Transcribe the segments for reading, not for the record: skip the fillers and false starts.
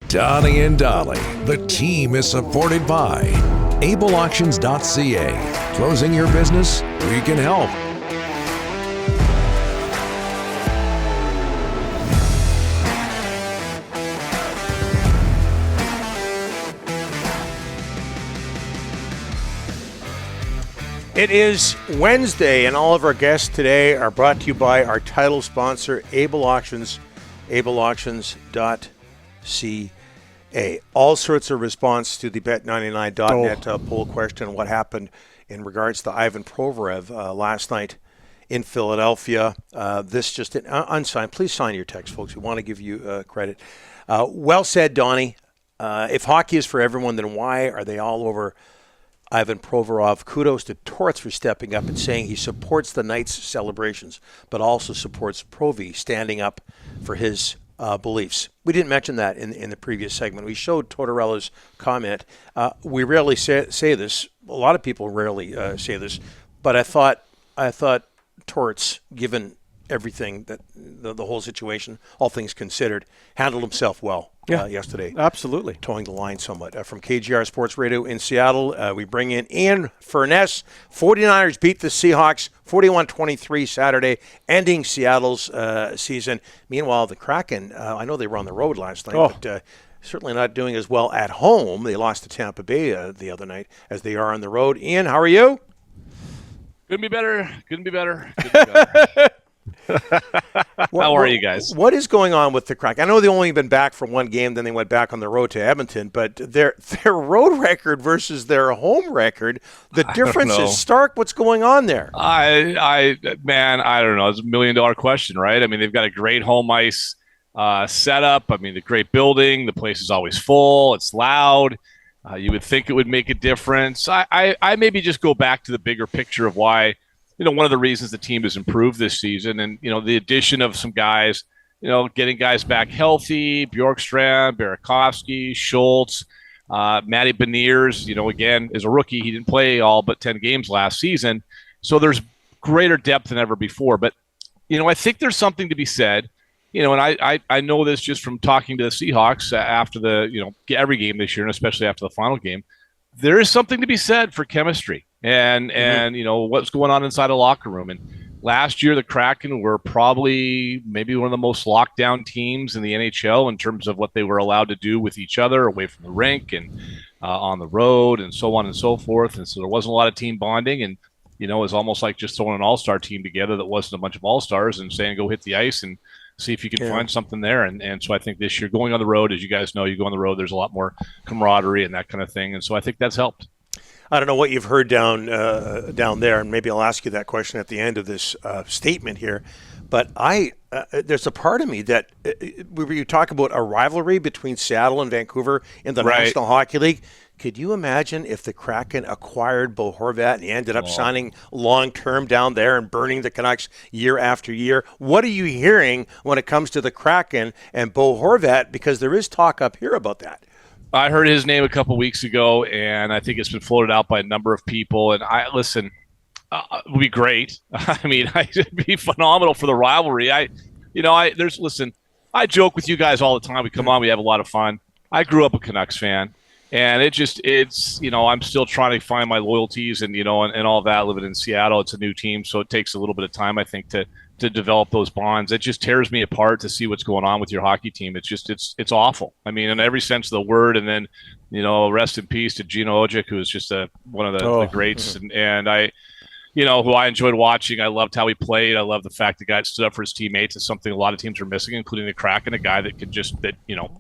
Donnie and Dolly, the team is supported by ableauctions.ca. Closing your business? We can help. It is Wednesday, and all of our guests today are brought to you by our title sponsor, Able Auctions, ableauctions.ca. All sorts of response to the Bet99.net poll question, what happened in regards to Ivan Provorov last night in Philadelphia. This just unsigned. Please sign your text, folks. We want to give you credit. Well said, Donnie. If hockey is for everyone, then why are they all over Ivan Provorov? Kudos to Torts for stepping up and saying he supports the Knights' celebrations, but also supports Provi standing up for his beliefs. We didn't mention that in the previous segment. We showed Tortorella's comment. We rarely say this. A lot of people rarely say this, but I thought Torts, given everything, that the whole situation, all things considered, handled himself well yesterday. Absolutely. Towing the line somewhat. From KJR Sports Radio in Seattle, we bring in Ian Furness. 49ers beat the Seahawks 41-23 Saturday, ending Seattle's season. Meanwhile, the Kraken, I know they were on the road last night, but certainly not doing as well at home. They lost to Tampa Bay the other night as they are on the road. Ian, how are you? Couldn't be better. Couldn't be better. How are you guys? What is going on with the Kraken? I know they've only been back for one game, then they went back on the road to Edmonton, but their road record versus their home record, the difference is stark. What's going on there? I don't know. It's $1 million question, right? I mean, they've got a great home ice setup. I mean, the great building. The place is always full. It's loud. You would think it would make a difference. I maybe just go back to the bigger picture of why, one of the reasons the team has improved this season, and, the addition of some guys, getting guys back healthy, Bjorkstrand, Burakovsky, Schultz, Matty Beniers, again, as a rookie, he didn't play all but 10 games last season. So there's greater depth than ever before. But, I think there's something to be said, and I know this just from talking to the Seahawks after every game this year, and especially after the final game. There is something to be said for chemistry and what's going on inside a locker room. And last year, the Kraken were probably maybe one of the most locked down teams in the NHL in terms of what they were allowed to do with each other away from the rink and on the road and so on and so forth. And so there wasn't a lot of team bonding. And, it was almost like just throwing an all-star team together that wasn't a bunch of all-stars and saying, go hit the ice and see if you can find something there. And so I think this year, going on the road, as you guys know, you go on the road, there's a lot more camaraderie and that kind of thing. And so I think that's helped. I don't know what you've heard down there, and maybe I'll ask you that question at the end of this statement here. But there's a part of me that you talk about a rivalry between Seattle and Vancouver in the National Hockey League. Could you imagine if the Kraken acquired Bo Horvat and he ended up signing long-term down there and burning the Canucks year after year? What are you hearing when it comes to the Kraken and Bo Horvat? Because there is talk up here about that. I heard his name a couple weeks ago, and I think it's been floated out by a number of people. And it would be great. I mean, it'd be phenomenal for the rivalry. I joke with you guys all the time. We come on, we have a lot of fun. I grew up a Canucks fan. And it's I'm still trying to find my loyalties and all that. Living in Seattle, it's a new team, so it takes a little bit of time, I think, to develop those bonds. It just tears me apart to see what's going on with your hockey team. It's awful. I mean, in every sense of the word. And then, rest in peace to Gino Ojic, who is just one of the greats. And I, who I enjoyed watching. I loved how he played. I love the fact the guy stood up for his teammates. It's something a lot of teams are missing, including the Kraken, a guy that could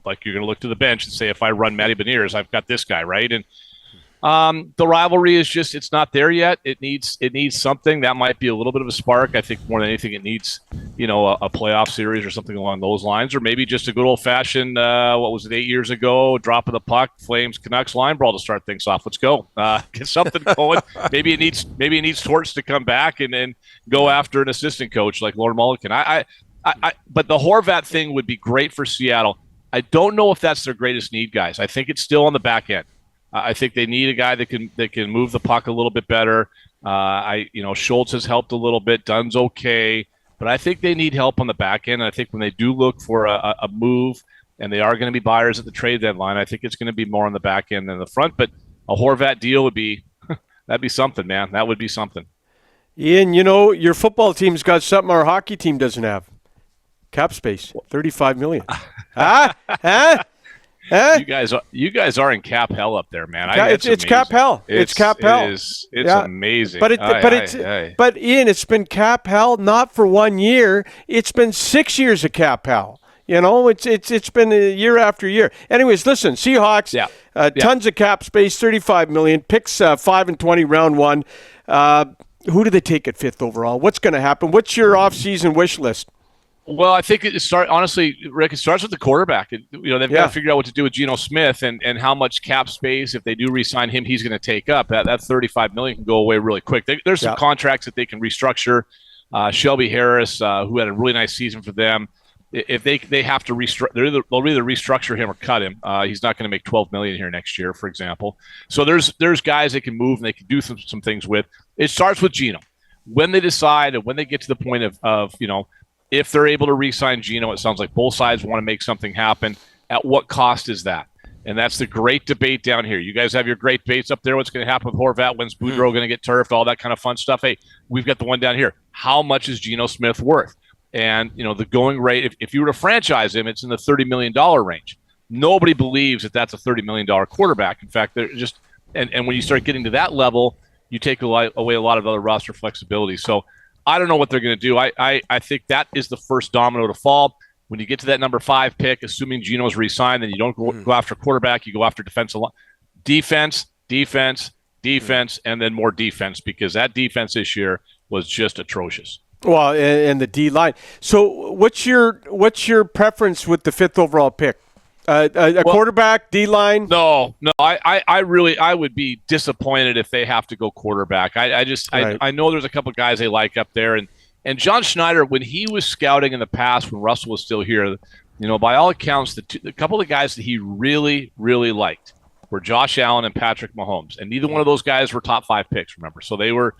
like you're going to look to the bench and say, if I run Matty Beniers, I've got this guy, right? And the rivalry is it's not there yet. It needs something. That might be a little bit of a spark. I think more than anything, it needs, a playoff series or something along those lines, or maybe just a good old fashioned, 8 years ago, drop of the puck, Flames, Canucks line brawl to start things off. Let's go. Get something going. Maybe it needs Torts to come back and then go after an assistant coach like Lord Mulliken. But the Horvat thing would be great for Seattle. I don't know if that's their greatest need, guys. I think it's still on the back end. I think they need a guy that can move the puck a little bit better. Schultz has helped a little bit. Dunn's okay, but I think they need help on the back end. I think when they do look for a move, and they are going to be buyers at the trade deadline. I think it's going to be more on the back end than the front, but a Horvat deal would be that'd be something, man. That would be something. Ian, your football team's got something our hockey team doesn't have. Cap space, $35 million. Huh? You guys are in cap hell up there, man. It's cap hell. It's cap hell. It's amazing. But Ian, it's been cap hell not for 1 year. It's been 6 years of cap hell. It's been year after year. Anyways, listen, Seahawks, tons of cap space, $35 million, picks 5 and 20 round one. Who do they take at 5th overall? What's going to happen? What's your off-season wish list? Well, I think honestly, Rick, it starts with the quarterback. They've got to figure out what to do with Geno Smith and how much cap space, if they do re-sign him, he's going to take up. That $35 million can go away really quick. There's some contracts that they can restructure. Shelby Harris, who had a really nice season for them, if they have to restructure, they'll either restructure him or cut him. He's not going to make $12 million here next year, for example. So there's guys they can move and they can do some things with. It starts with Geno. When they decide and when they get to the point of if they're able to re-sign Geno, it sounds like both sides want to make something happen. At what cost is that? And that's the great debate down here. You guys have your great debates up there. What's going to happen with Horvat? When's Boudreaux going to get turfed? All that kind of fun stuff. Hey, we've got the one down here. How much is Geno Smith worth? And, the going rate, if you were to franchise him, it's in the $30 million range. Nobody believes that that's a $30 million quarterback. In fact, they're just and when you start getting to that level, you take away a lot of other roster flexibility. So I don't know what they're going to do. I think that is the first domino to fall. When you get to that number 5 pick, assuming Geno's re-signed, then you don't go after quarterback. You go after defensive line. Defense, and then more defense, because that defense this year was just atrocious. Well, and the D line. So what's your preference with the 5th overall pick? Quarterback, D line? No. I would be disappointed if they have to go quarterback. I know there's a couple guys they like up there, and John Schneider, when he was scouting in the past, when Russell was still here, by all accounts, the couple of guys that he really, really liked were Josh Allen and Patrick Mahomes, and neither one of those guys were top 5 picks. Remember, so they were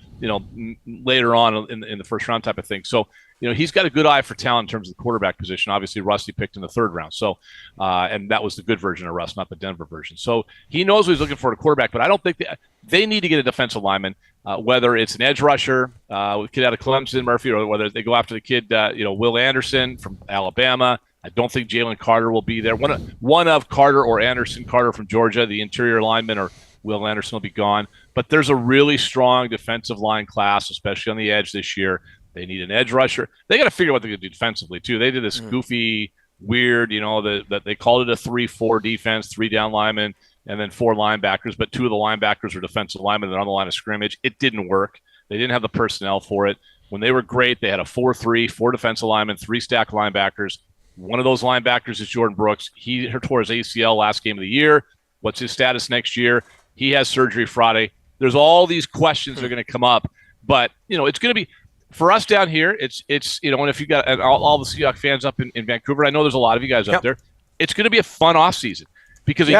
later on in the first round type of thing. So. He's got a good eye for talent in terms of the quarterback position. Obviously, Rusty picked in the 3rd round. So, and that was the good version of Russ, not the Denver version. So he knows what he's looking for in a quarterback, but I don't think they need to get a defensive lineman, whether it's an edge rusher, a kid out of Clemson, Murphy, or whether they go after the kid, Will Anderson from Alabama. I don't think Jalen Carter will be there. One of Carter or Anderson, Carter from Georgia, the interior lineman, or Will Anderson will be gone. But there's a really strong defensive line class, especially on the edge this year. They need an edge rusher. They got to figure out what they're going to do defensively, too. They did this goofy, weird, that they called it a 3-4 defense, 3 down linemen, and then 4 linebackers. But 2 of the linebackers are defensive linemen. They're on the line of scrimmage. It didn't work. They didn't have the personnel for it. When they were great, they had a 4-3, 4 defensive linemen, 3 stack linebackers. One of those linebackers is Jordan Brooks. He tore his ACL last game of the year. What's his status next year? He has surgery Friday. There's all these questions that are going to come up. But, it's going to be – for us down here, it's and if you got all the Seahawks fans up in Vancouver, I know there's a lot of you guys up there. It's going to be a fun off season because a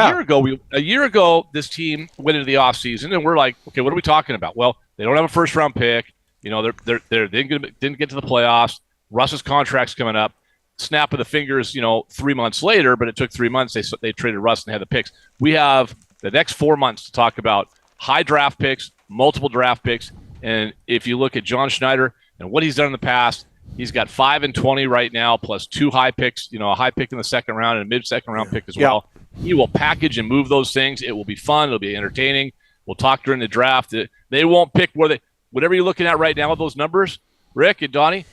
year ago this team went into the off season and we're like, okay, what are we talking about? Well, they don't have a first round pick. They didn't get to the playoffs. Russ's contract's coming up. Snap of the fingers, 3 months later, but it took 3 months. They traded Russ and had the picks. We have the next 4 months to talk about high draft picks, multiple draft picks. And if you look at John Schneider and what he's done in the past, he's got 5 and 20 right now, plus 2 high picks, a high pick in the 2nd round and a mid-second round pick as well. He will package and move those things. It will be fun. It'll be entertaining. We'll talk during the draft. They won't pick whatever you're looking at right now with those numbers, Rick and Donnie,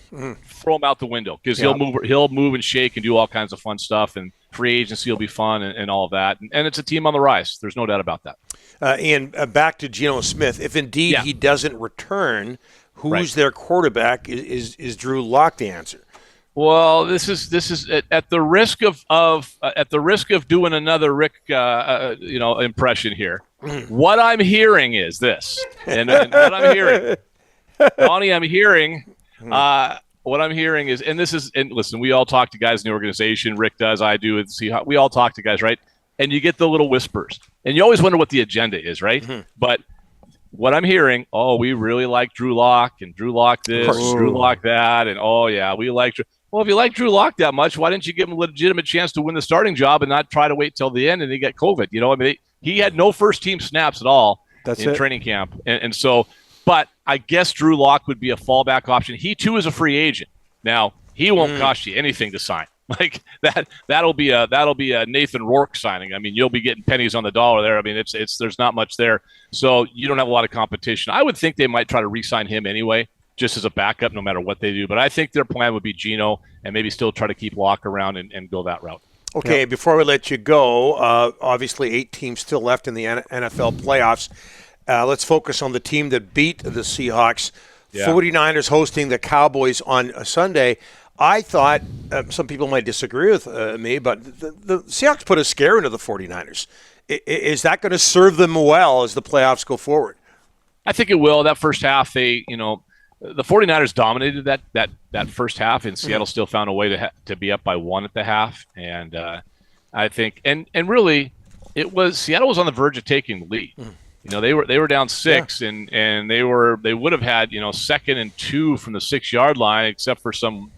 throw them out the window because he'll move and shake and do all kinds of fun stuff, and free agency will be fun and all of that. And it's a team on the rise. There's no doubt about that. Ian, back to Geno Smith. If indeed he doesn't return, who's their quarterback? Is Drew Lock the answer? Well, this is at the risk of doing another Rick impression here. What I'm hearing is this, and what I'm hearing, Donnie, what I'm hearing is, and listen, we all talk to guys in the organization. Rick does, I do, and see how we all talk to guys, right? And you get the little whispers, and you always wonder what the agenda is, right? But what I'm hearing, we really like Drew Lock, and Drew Lock this, Drew Lock that, and we like. Well, if you like Drew Lock that much, why didn't you give him a legitimate chance to win the starting job and not try to wait till the end and he get COVID? You know, I mean, he had no first-team snaps at all in training camp. And so, but I guess Drew Lock would be a fallback option. He, too, is a free agent. Now, he won't cost you anything to sign. Like that'll be a Nathan Rourke signing. I mean, you'll be getting pennies on the dollar there. I mean, it's there's not much there, so you don't have a lot of competition. I would think they might try to re-sign him anyway, just as a backup, no matter what they do. But I think their plan would be Geno and maybe still try to keep Locke around and go that route. Okay, before we let you go, obviously 8 teams still left in the NFL playoffs. Let's focus on the team that beat the Seahawks. 49ers hosting the Cowboys on Sunday. I thought some people might disagree with me, but the Seahawks put a scare into the 49ers. Is that going to serve them well as the playoffs go forward? I think it will. That first half, the 49ers dominated that first half, and Seattle still found a way to be up by 1 at the half. And I think, and really, Seattle was on the verge of taking the lead. You know, they were down 6, and they would have had 2nd and 2 from the 6-yard line, except for some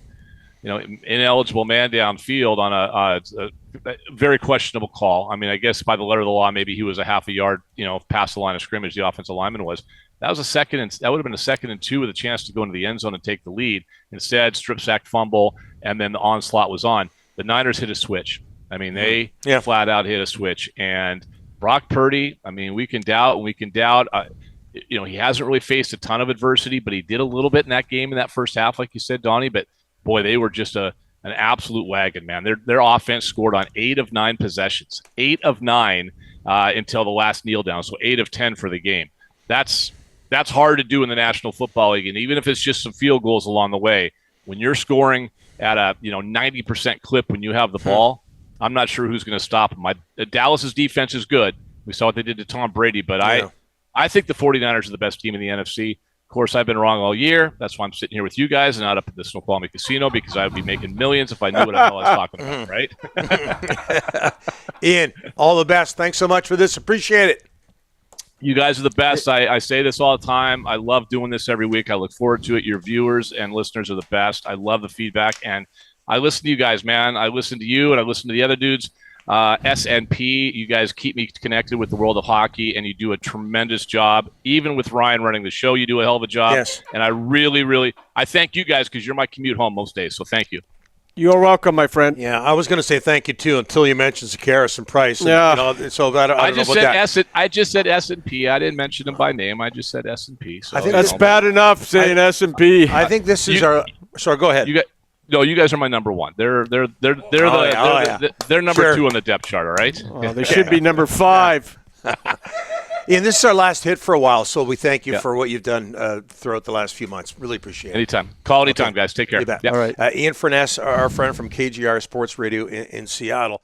ineligible man downfield on a very questionable call. I mean, I guess by the letter of the law, maybe he was a half a yard, past the line of scrimmage. The offensive lineman was. That was that would have been a 2nd and 2 with a chance to go into the end zone and take the lead. Instead, strip sack, fumble, and then the onslaught was on. The Niners hit a switch. I mean, they flat out hit a switch. And Brock Purdy, I mean, we can doubt. He hasn't really faced a ton of adversity, but he did a little bit in that game in that first half, like you said, Donnie. But boy, they were just an absolute wagon, man. Their offense scored on 8 of 9 possessions, 8 of 9 until the last kneel down. So 8 of 10 for the game. That's hard to do in the National Football League, and even if it's just some field goals along the way, when you're scoring at a 90% clip when you have the ball, I'm not sure who's going to stop them. Dallas's defense is good. We saw what they did to Tom Brady, but I think the 49ers are the best team in the NFC. Of course, I've been wrong all year. That's why I'm sitting here with you guys and not up at the Snoqualmie Casino, because I would be making millions if I knew what the hell I was talking about, right? Ian, all the best. Thanks so much for this. Appreciate it. You guys are the best. I say this all the time. I love doing this every week. I look forward to it. Your viewers and listeners are the best. I love the feedback, and I listen to you guys, man. I listen to you, and I listen to the other dudes. SNP, you guys keep me connected with the world of hockey, and you do a tremendous job. Even with Ryan running the show, you do a hell of a job. Yes. And I really, I thank you guys because you're my commute home most days, so thank you. You're welcome, my friend. Yeah, I was going to say thank you, too, until you mentioned Zakaris and Price. And, I just said S&P. I didn't mention them by name. I just said S&P. So, I think that's bad enough saying S&P. I think this is our – sorry, go ahead. You guys are my number one. They're number 2 on the depth chart. All right. Well, they should be number 5. Ian, this is our last hit for a while, so we thank you for what you've done throughout the last few months. Really appreciate it. Anytime. Call anytime, guys. Take care. All right. Ian Furness, our friend from KJR Sports Radio in Seattle.